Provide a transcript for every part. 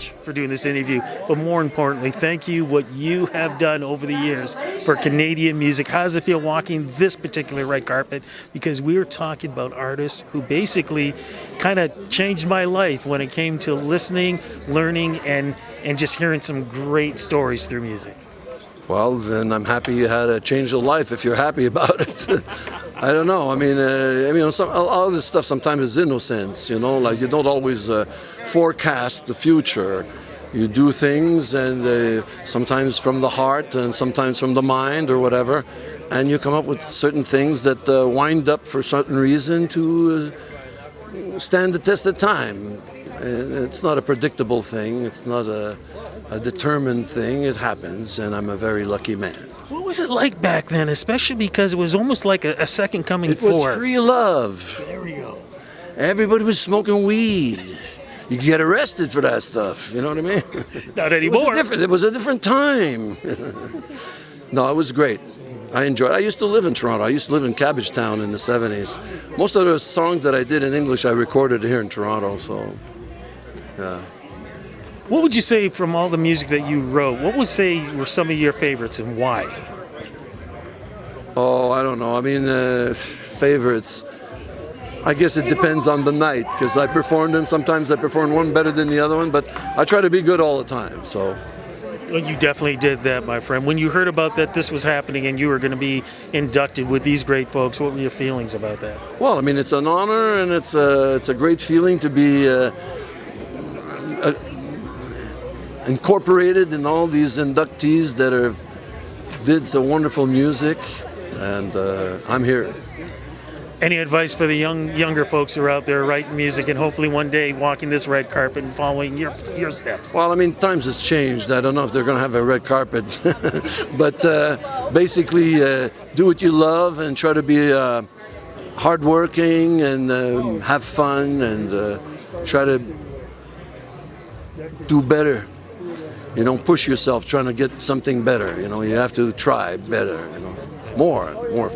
much for doing this interview, but more importantly, thank you what you have done over the years for Canadian music. How does it feel walking this particular red carpet? Because we were talking about artists who basically kind of changed my life when it came to listening, learning, and just hearing some great stories through music. Well, then I'm happy you had a change of life if you're happy about it. I don't know. I mean, all this stuff sometimes is innocence, like you don't always forecast the future. You do things, and sometimes from the heart and sometimes from the mind or whatever, and you come up with certain things that wind up for a certain reason to stand the test of time. It's not a predictable thing. It's not a determined thing. It happens, and I'm a very lucky man. What was it like back then, especially because it was almost like a second coming forward? It was free love. There we go. Everybody was smoking weed. You could get arrested for that stuff, you know what I mean? Not anymore. It was a different time. No, it was great. I enjoyed it. I used to live in Toronto. I used to live in Cabbagetown in the 70s. Most of the songs that I did in English, I recorded here in Toronto, so, yeah. What would you say from all the music that you wrote, what would say were some of your favorites and why? Oh, I don't know. I mean, favorites. I guess it depends on the night, because I performed them. Sometimes I perform one better than the other one, but I try to be good all the time, so. Well, you definitely did that, my friend. When you heard about that this was happening and you were going to be inducted with these great folks, what were your feelings about that? Well, I mean, it's an honor, and it's a great feeling to be incorporated in all these inductees that did some wonderful music, and I'm here. Any advice for the younger folks who are out there writing music and hopefully one day walking this red carpet and following your steps? Well, I mean, times has changed. I don't know if they're going to have a red carpet, but basically do what you love and try to be hardworking and have fun and try to do better. Push yourself, trying to get something better. You have to try better. More.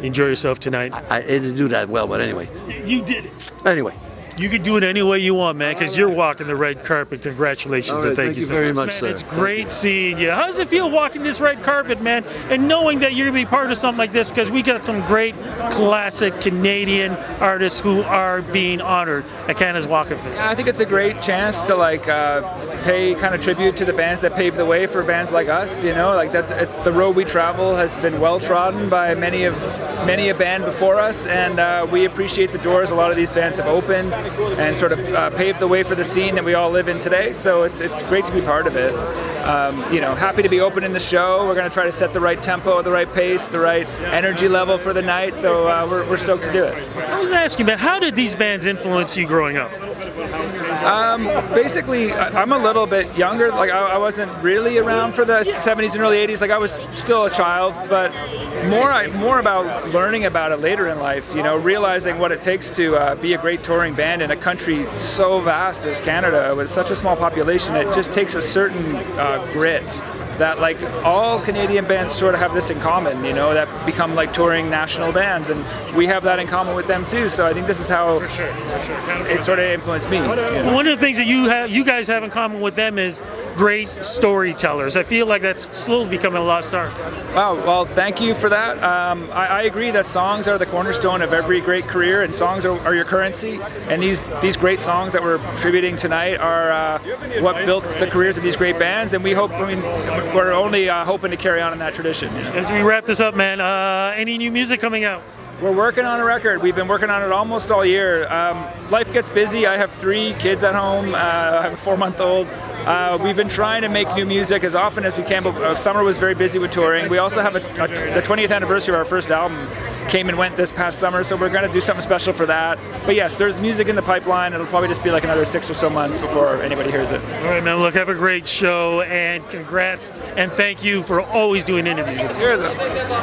Enjoy yourself tonight. I didn't do that well, but anyway. You did it. Anyway. You can do it any way you want, man, because you're walking the red carpet. Congratulations, right, and thank you so very much, much, man. sir. It's great seeing you. How does it feel walking this red carpet, man, and knowing that you're going to be part of something like this? Because we got some great classic Canadian artists who are being honored at Canada's Walk of Fame. Yeah, I think it's a great chance to pay kind of tribute to the bands that paved the way for bands like us. It's the road we travel has been well trodden by many a band before us, and we appreciate the doors a lot of these bands have opened and sort of paved the way for the scene that we all live in today. So it's great to be part of it. Happy to be opening the show. We're going to try to set the right tempo, the right pace, the right energy level for the night. So we're stoked to do it. I was asking, man, how did these bands influence you growing up? Basically, I'm a little bit younger. I wasn't really around for the 70s and early 80s. I was still a child, but more about learning about it later in life. Realizing what it takes to be a great touring band in a country so vast as Canada with such a small population. It just takes a certain grit that all Canadian bands sort of have this in common, that become touring national bands, and we have that in common with them too. So I think this is how it sort of influenced me. One of the things that you guys have in common with them is great storytellers. I feel like that's slowly becoming a lost art. Wow, well, thank you for that. I agree that songs are the cornerstone of every great career, and songs are your currency. And these great songs that we're tributing tonight are what built the careers of these great bands. And we're only hoping to carry on in that tradition. As we wrap this up, man, any new music coming out? We're working on a record. We've been working on it almost all year. Life gets busy. I have 3 kids at home. I have a 4-month-old. We've been trying to make new music as often as we can, but summer was very busy with touring. We also have the 20th anniversary of our first album came and went this past summer, so we're going to do something special for that. But yes, there's music in the pipeline. It'll probably just be another 6 or so months before anybody hears it. All right, man. Look, have a great show, and congrats, and thank you for always doing interviews. Cheers.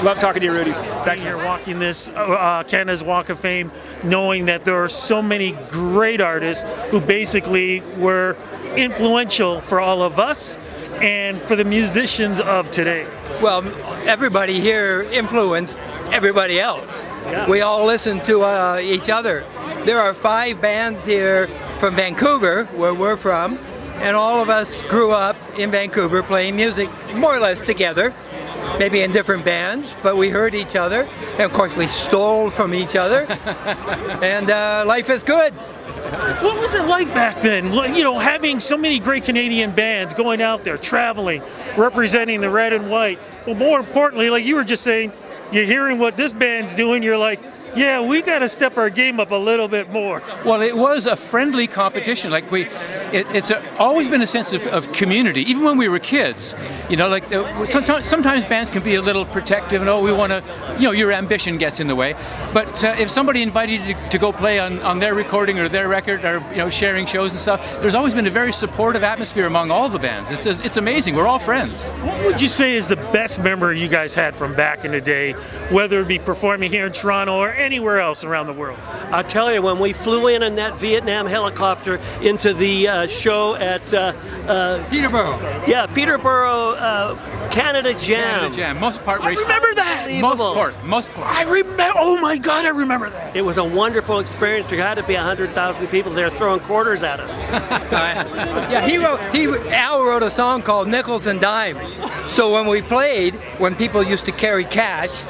Love talking to you, Rudy. Thanks. You're walking this Canada's Walk of Fame, knowing that there are so many great artists who basically were influential for all of us and for the musicians of today. Well, everybody here influenced everybody else. Yeah. We all listen to each other. There are 5 bands here from Vancouver, where we're from, and all of us grew up in Vancouver playing music more or less together, maybe in different bands, but we heard each other, and of course we stole from each other, and life is good. What was it like back then? You know, having so many great Canadian bands going out there, traveling, representing the red and white. But more importantly, like you were just saying, you're hearing what this band's doing, you're like, yeah, we got to step our game up a little bit more. Well, it was a friendly competition. Like it's always been a sense of community, even when we were kids. You know, like sometimes bands can be a little protective, and we want to, you know, your ambition gets in the way. But if somebody invited you to go play on their recording or their record, or you know, sharing shows and stuff, there's always been a very supportive atmosphere among all the bands. It's amazing. We're all friends. What would you say is the best memory you guys had from back in the day, whether it be performing here in Toronto or anywhere else around the world? I'll tell you, when we flew in that Vietnam helicopter into the show at Peterborough. Yeah, Peterborough, Canada Jam. Canada Jam. Most part race. Remember that? Most part. I remember. Oh my God, I remember that. It was a wonderful experience. There had to be 100,000 people there throwing quarters at us. Yeah, Al wrote a song called Nickels and Dimes. So when we played, when people used to carry cash,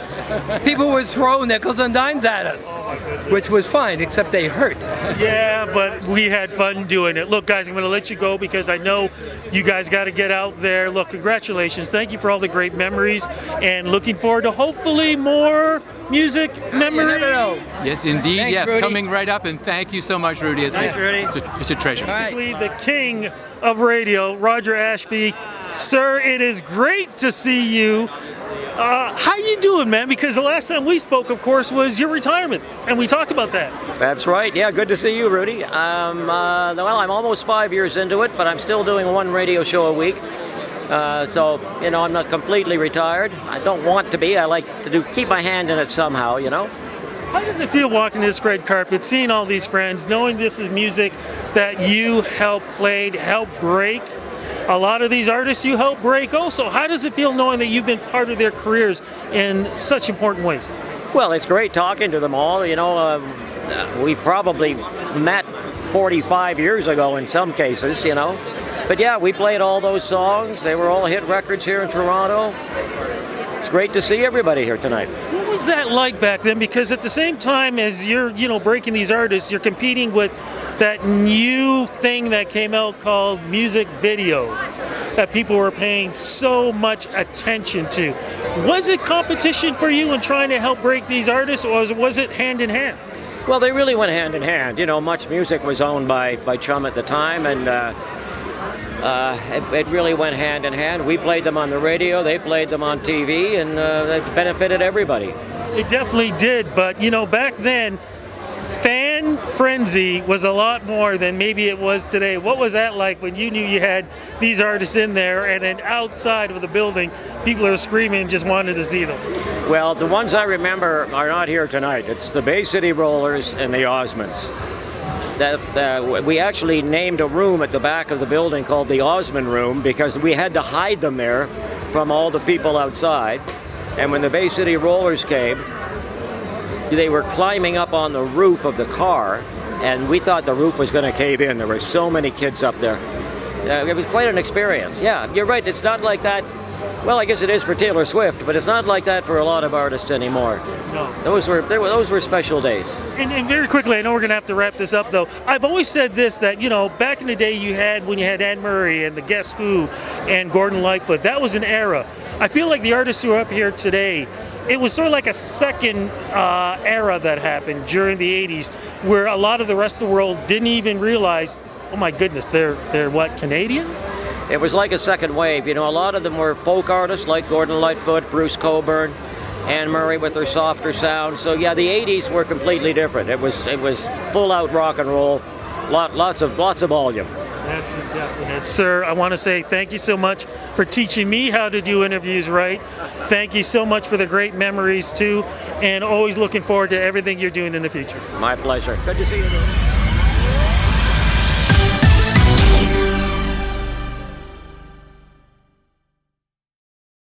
people would throw nickels and dimes at us, which was fine, except they hurt. Yeah, but we had fun doing it. Look, guys, I'm going to let you go because I know you guys got to get out there. Look, congratulations. Thank you for all the great memories, and looking forward to hopefully more music memories. Yes, indeed. Thanks, yes, Rudy. Coming right up, and thank you so much, Rudy. Thanks, Rudy. It's a treasure. Basically, the king of radio, Roger Ashby. Sir, it is great to see you. How you doing, man? Because the last time we spoke, of course, was your retirement, and we talked about that. That's right. Yeah, good to see you, Rudy. Well, I'm almost 5 years into it, but I'm still doing one radio show a week. So, you know, I'm not completely retired. I don't want to be. I like to keep my hand in it somehow, you know. How does it feel walking this red carpet, seeing all these friends, knowing this is music that you helped play, helped break? A lot of these artists you helped break also. How does it feel knowing that you've been part of their careers in such important ways? Well, it's great talking to them all. You know, we probably met 45 years ago in some cases, you know. But yeah, we played all those songs. They were all hit records here in Toronto. It's great to see everybody here tonight. What was that like back then? Because at the same time as you're, you know, breaking these artists, you're competing with that new thing that came out called music videos that people were paying so much attention to. Was it competition for you in trying to help break these artists, or was it hand in hand? Well, they really went hand in hand. You know, Much Music was owned by Chum at the time, and it really went hand in hand. We played them on the radio, they played them on TV, and it benefited everybody. It definitely did, but you know, back then, fan frenzy was a lot more than maybe it was today. What was that like when you knew you had these artists in there, and then outside of the building, people are screaming, just wanted to see them? Well, the ones I remember are not here tonight. It's the Bay City Rollers and the Osmonds. We actually named a room at the back of the building called the Osmond Room because we had to hide them there from all the people outside. And when the Bay City Rollers came, they were climbing up on the roof of the car, and we thought the roof was going to cave in. There were so many kids up there. It was quite an experience. Yeah, you're right. It's not like that. Well, I guess it is for Taylor Swift, but it's not like that for a lot of artists anymore. No. Those were special days. And very quickly, I know we're going to have to wrap this up, though. I've always said this, that, you know, back in the day when you had Anne Murray and the Guess Who and Gordon Lightfoot, that was an era. I feel like the artists who are up here today, it was sort of like a second era that happened during the 80s, where a lot of the rest of the world didn't even realize, oh my goodness, they're what, Canadian? It was like a second wave. You know, a lot of them were folk artists like Gordon Lightfoot, Bruce Cockburn, Anne Murray with her softer sound. So yeah, the 80s were completely different. It was full out rock and roll, lots of volume. That's indefinite. Sir, I want to say thank you so much for teaching me how to do interviews right. Thank you so much for the great memories too, and always looking forward to everything you're doing in the future. My pleasure. Good to see you.